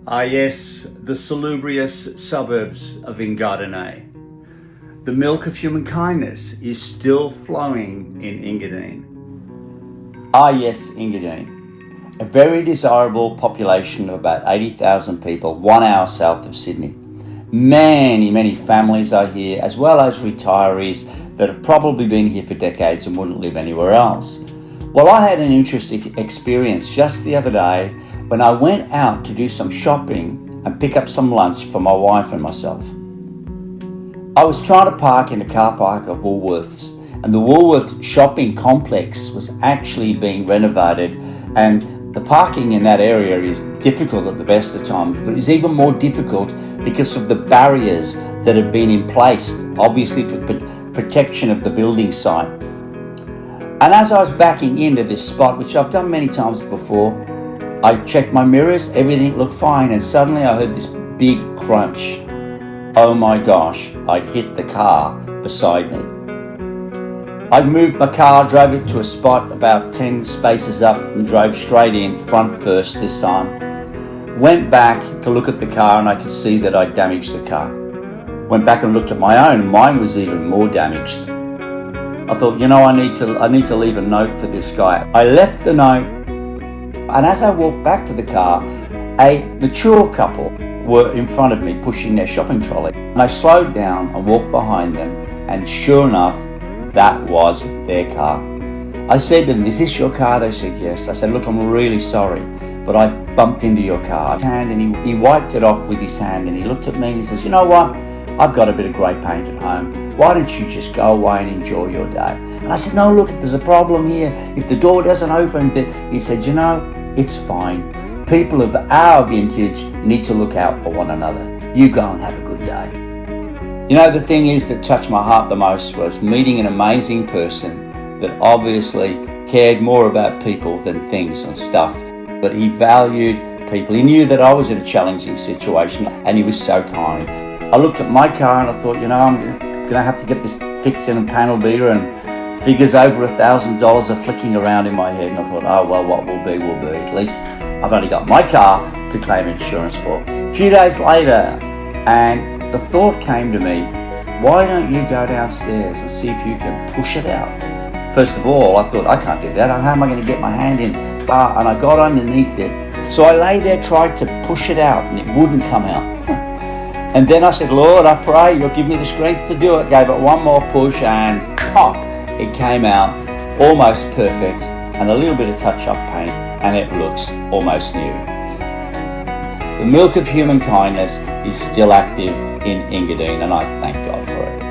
Ah yes, the salubrious suburbs of Engadine. The milk of human kindness is still flowing in Engadine. Ah yes, Engadine. A very desirable population of about 80,000 people, 1 hour south of Sydney. Many families are here, as well as retirees that have probably been here for decades and wouldn't live anywhere else. Well, I had an interesting experience just the other day when I went out to do some shopping and pick up some lunch for my wife and myself. I was trying to park in the car park of Woolworths, and the Woolworths shopping complex was actually being renovated, and the parking in that area is difficult at the best of times, but it's even more difficult because of the barriers that have been in place, obviously for protection of the building site. And as I was backing into this spot, which I've done many times before, I checked my mirrors, everything looked fine, and suddenly I heard this big crunch. Oh my gosh, I'd hit the car beside me. I moved my car, drove it to a spot about 10 spaces up and drove straight in, front first this time. Went back to look at the car and I could see that I'd damaged the car. Went back and looked at my own, mine was even more damaged. I thought, I need to leave a note for this guy. I left the note, and as I walked back to the car, a mature couple were in front of me pushing their shopping trolley. And I slowed down and walked behind them, and sure enough, that was their car. I said to them, "Is this your car?" They said, "Yes." I said, "Look, I'm really sorry, but I bumped into your car." And he wiped it off with his hand, and he looked at me and he says, "You know what? I've got a bit of grey paint at home. Why don't you just go away and enjoy your day?" And I said, "No, look, there's a problem here. If the door doesn't open," he said, "It's fine. People of our vintage need to look out for one another. You go and have a good day." The thing is that touched my heart the most was meeting an amazing person that obviously cared more about people than things and stuff. But he valued people. He knew that I was in a challenging situation, and he was so kind. I looked at my car and I thought, I'm going to have to get this fixed in a panel beater, and figures over $1,000 are flicking around in my head. And I thought, oh, well, what will be, will be. At least I've only got my car to claim insurance for. A few days later, and the thought came to me, why don't you go downstairs and see if you can push it out? First of all, I thought, I can't do that. How am I going to get my hand in? And I got underneath it. So I lay there, tried to push it out, and it wouldn't come out. And then I said, "Lord, I pray you'll give me the strength to do it." Gave it one more push, and pop, it came out almost perfect, and a little bit of touch-up paint, and it looks almost new. The milk of human kindness is still active in Engadine, and I thank God for it.